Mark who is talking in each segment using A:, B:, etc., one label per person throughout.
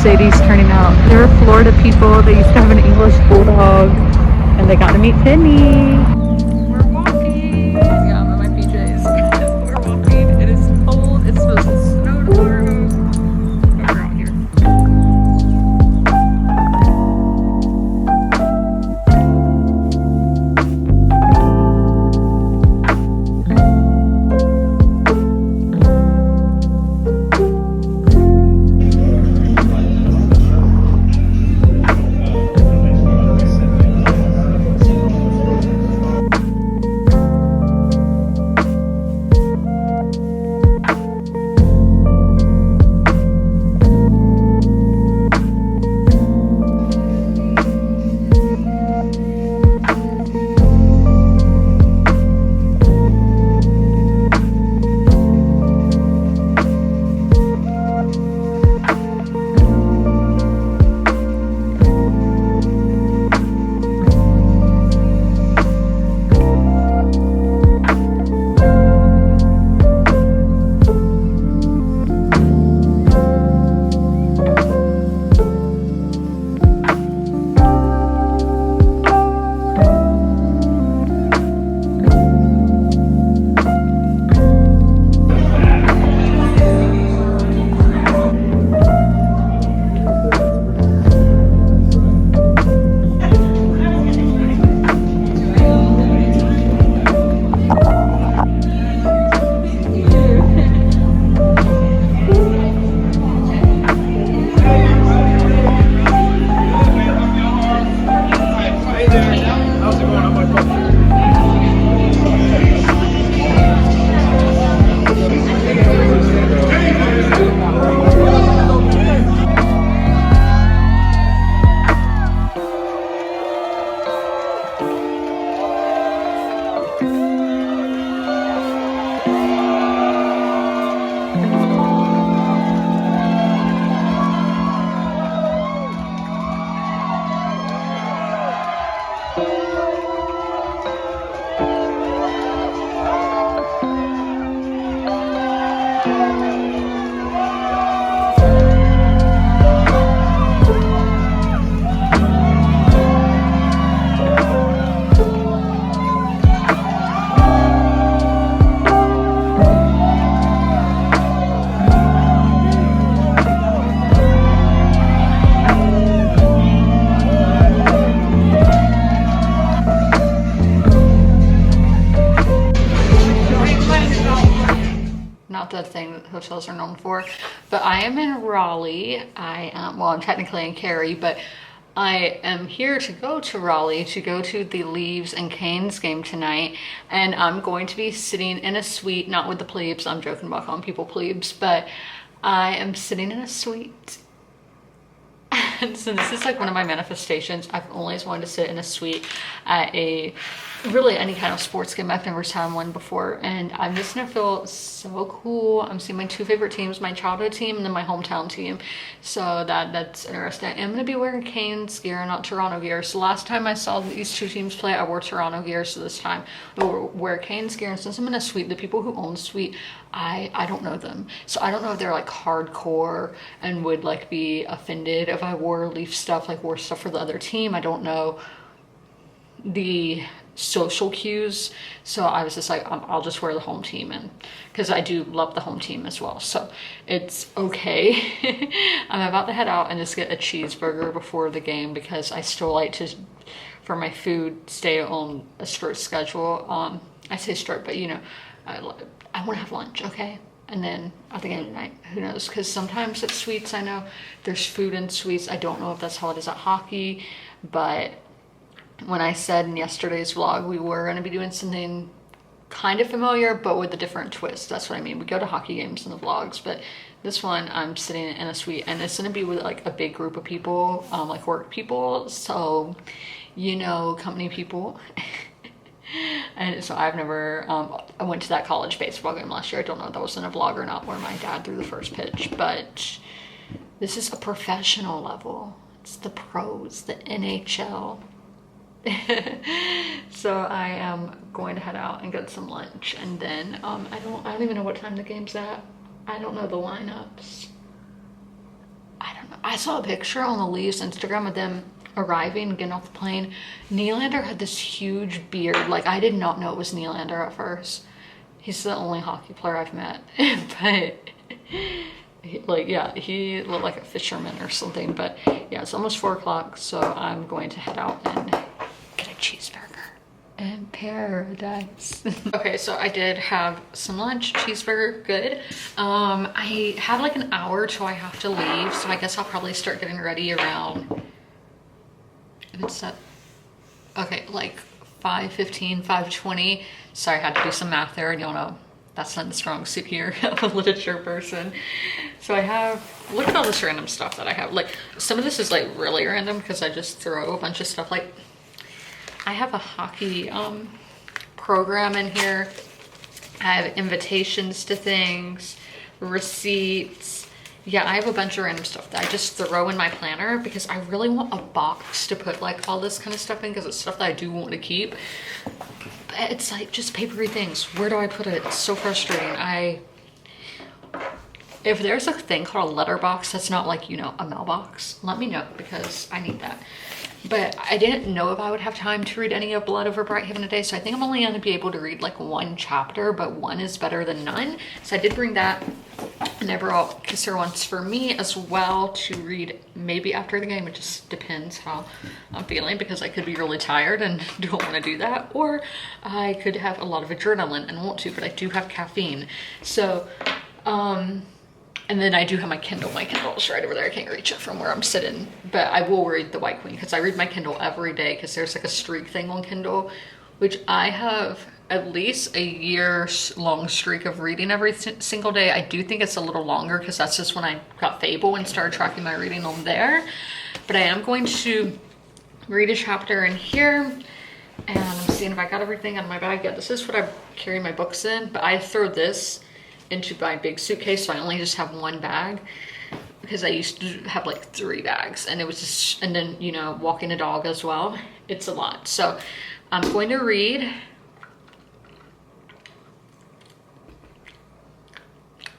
A: Sadie's turning out. They're Florida people. They used to have an English bulldog, and they got to meet Finny. We're walking. Yeah, I'm in my PJs. We're walking. It is cold. It's supposed to snow tomorrow. But we're out here. Not the thing that hotels are known for, but I am in Raleigh. Well, I'm technically in Cary, but I am here to go to Raleigh to go to the Leaves and Canes game tonight, and I'm going to be sitting in a suite, not with the plebes. I'm joking about calling people plebes, but I am sitting in a suite. And so this is like one of my manifestations. I've always wanted to sit in a suite at really any kind of sports game. I've never sat in one before, and I'm just gonna feel so cool. I'm seeing my two favorite teams, my childhood team and then my hometown team, so that's interesting. I'm gonna be wearing Canes gear, not Toronto gear. So last time I saw these two teams play, I wore Toronto gear, so this time I'll wear Canes gear. And since I'm in a suite, the people who own the suite, I don't know them, so I don't know if they're like hardcore and would like be offended if I wore Leaf stuff, like wore stuff for the other team. I don't know the social cues, so I was just like, I'll just wear the home team, and because I do love the home team as well, so it's okay. I'm about to head out and just get a cheeseburger before the game because I still like to, for my food, stay on a strict schedule. I say strict, but you know, I want to have lunch, okay? And then at the game tonight, who knows? Because sometimes at suites, I know there's food in suites. I don't know if that's how it is at hockey, but when I said in yesterday's vlog we were going to be doing something kind of familiar but with a different twist, that's what I mean. We go to hockey games in the vlogs, but this one I'm sitting in a suite and it's going to be with like a big group of people, like work people, so you know, company people. And so I've never, I went to that college baseball game last year. I don't know if that was in a vlog or not, where my dad threw the first pitch, but this is a professional level. It's the pros, the NHL. So I am going to head out and get some lunch, and then I don't even know what time the game's at. I don't know the lineups. I don't know. I saw a picture on the Leafs Instagram of them arriving, getting off the plane. Nylander had this huge beard. Like, I did not know it was Nylander at first. He's the only hockey player I've met. But, he looked like a fisherman or something. But, yeah, it's almost 4 o'clock, so I'm going to head out and get a cheeseburger in paradise. Okay, so I did have some lunch, cheeseburger, good. I have like an hour till I have to leave, so I guess I'll probably start getting ready around, if it's set, okay, like 5:15, 5:20. Sorry, I had to do some math there, and y'all know that's not the strong suit here. I'm a literature person. So I have, look at all this random stuff that I have. Like, some of this is like really random because I just throw a bunch of stuff. Like, I have a hockey program in here. I have invitations to things, receipts. Yeah, I have a bunch of random stuff that I just throw in my planner because I really want a box to put like all this kind of stuff in because it's stuff that I do want to keep. But it's like just papery things. Where do I put it? It's so frustrating. If there's a thing called a letterbox that's not like, you know, a mailbox, let me know because I need that. But I didn't know if I would have time to read any of Blood Over Brighthaven a day, so I think I'm only going to be able to read like 1 chapter, but 1 is better than none. So I did bring that, and Everall Kisser wants for me as well to read maybe after the game. It just depends how I'm feeling because I could be really tired and don't want to do that, or I could have a lot of adrenaline and want to, but I do have caffeine. So, and then I do have my Kindle. My Kindle is right over there. I can't reach it from where I'm sitting, but I will read The White Queen because I read my Kindle every day because there's like a streak thing on Kindle, which I have at least a year-long streak of reading every single day. I do think it's a little longer because that's just when I got Fable and started tracking my reading on there. But I am going to read a chapter in here, and I'm seeing if I got everything out of my bag. Yeah, this is what I carry my books in, but I throw this into my big suitcase, so I only just have 1 bag because I used to have like 3 bags, and it was just, and then, you know, walking a dog as well, it's a lot. So I'm going to read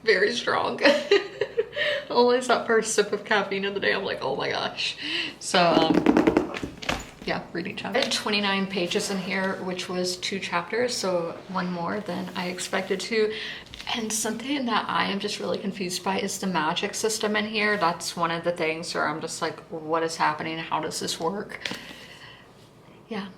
A: very strong. Always that first sip of caffeine of the day, I'm like, oh my gosh. So yeah, reading chapter. I had 29 pages in here, which was 2 chapters, so 1 more than I expected to. And something that I am just really confused by is the magic system in here. That's one of the things where I'm just like, what is happening? How does this work? Yeah,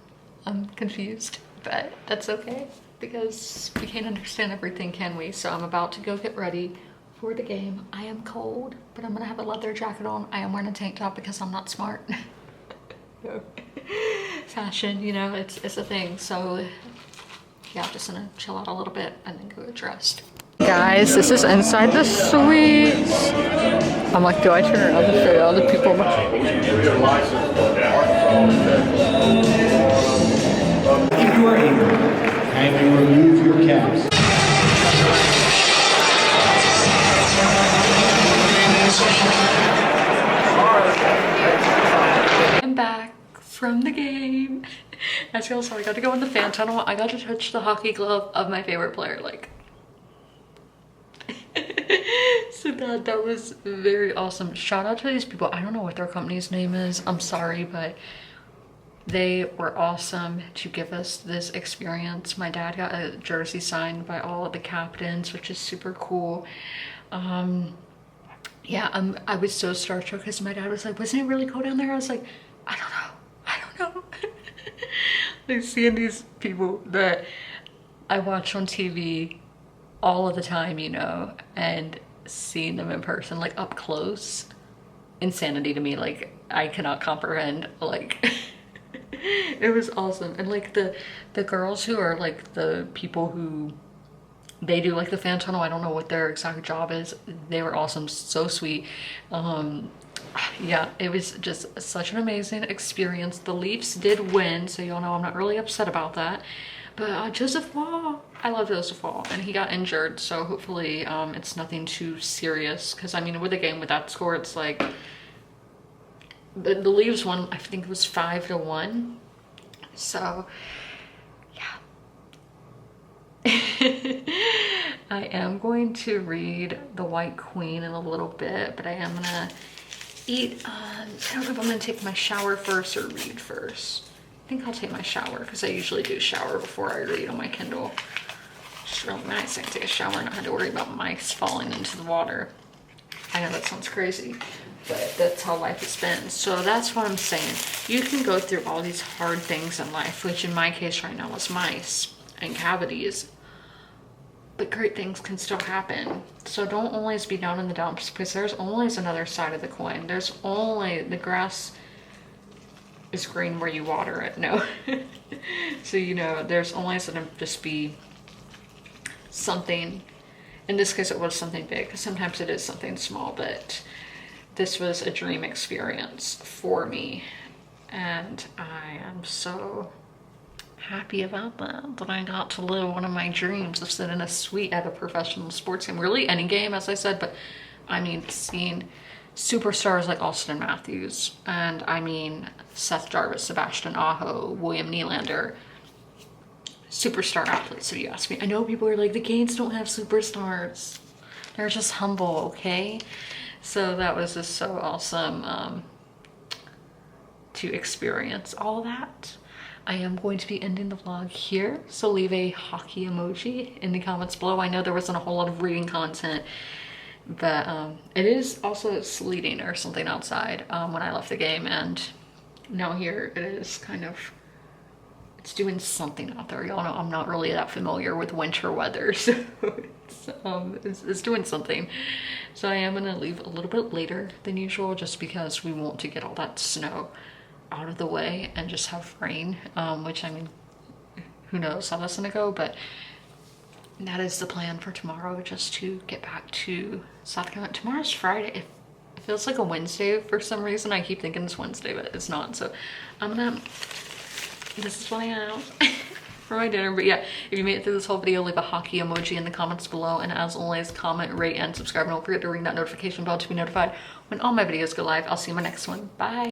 A: I'm confused, but that's okay because we can't understand everything, can we? So I'm about to go get ready for the game. I am cold, but I'm gonna have a leather jacket on. I am wearing a tank top because I'm not smart. Fashion, you know, it's a thing. So yeah, I'm just gonna chill out a little bit and then go get dressed. Guys, this is inside the suites. I'm like, do I turn around to show you all the people?
B: If you are able, kindly remove your caps.
A: I'm back from the game. As y'all saw, I got to go in the fan tunnel. I got to touch the hockey glove of my favorite player. Like, so that was very awesome. Shout out to these people. I don't know what their company's name is. I'm sorry, but they were awesome to give us this experience. My dad got a jersey signed by all of the captains, which is super cool. Yeah, I was so starstruck because my dad was like, wasn't it really cool down there? I was like, I don't know. Like, seeing these people that I watch on TV all of the time, you know, and seeing them in person, like up close, insanity to me. Like, I cannot comprehend, like, it was awesome. And like the girls who are like the people who they do like the fan tunnel, I don't know what their exact job is, they were awesome, so sweet. Yeah, it was just such an amazing experience. The Leafs did win, so y'all know I'm not really upset about that. But Joseph Waugh, I love Joseph Waugh, and he got injured, so hopefully it's nothing too serious. Because I mean, with a game with that score, it's like the Leafs won, I think it was 5-1. So yeah. I am going to read The White Queen in a little bit, but I am gonna eat. I don't know if I'm gonna take my shower first or read first. I think I'll take my shower because I usually do shower before I read on my Kindle. It's real nice. I can take a shower and not have to worry about mice falling into the water. I know that sounds crazy, but that's how life has been. So that's what I'm saying. You can go through all these hard things in life, which in my case right now is mice and cavities, but great things can still happen. So don't always be down in the dumps, because there's always another side of the coin. There's only, the grass is green where you water it. No. So, you know, there's always going to just be something. In this case, it was something big. Sometimes it is something small, but this was a dream experience for me. And I am so happy about that I got to live one of my dreams of sitting in a suite at a professional sports game. Really any game, as I said, but I mean, seeing superstars like Austin Matthews, and I mean, Seth Jarvis, Sebastian Aho, William Nylander, superstar athletes, if you ask me. I know people are like, the Canes don't have superstars. They're just humble, okay? So that was just so awesome to experience all that. I am going to be ending the vlog here, so leave a hockey emoji in the comments below. I know there wasn't a whole lot of reading content, but it is also sleeting or something outside when I left the game, and now here it is kind of, it's doing something out there. Y'all know I'm not really that familiar with winter weather, so it's doing something. So I am gonna leave a little bit later than usual, just because we want to get all that snow out of the way and just have rain, which, I mean, who knows how that's gonna go, but that is the plan for tomorrow, just to get back to South Carolina. Tomorrow's Friday. It feels like a Wednesday for some reason. I keep thinking it's Wednesday, but it's not. So I'm gonna, this is what I have for my dinner. But yeah, if you made it through this whole video, leave a hockey emoji in the comments below, and as always, comment, rate, and subscribe, and don't forget to ring that notification bell to be notified when all my videos go live. I'll see you in my next one. Bye.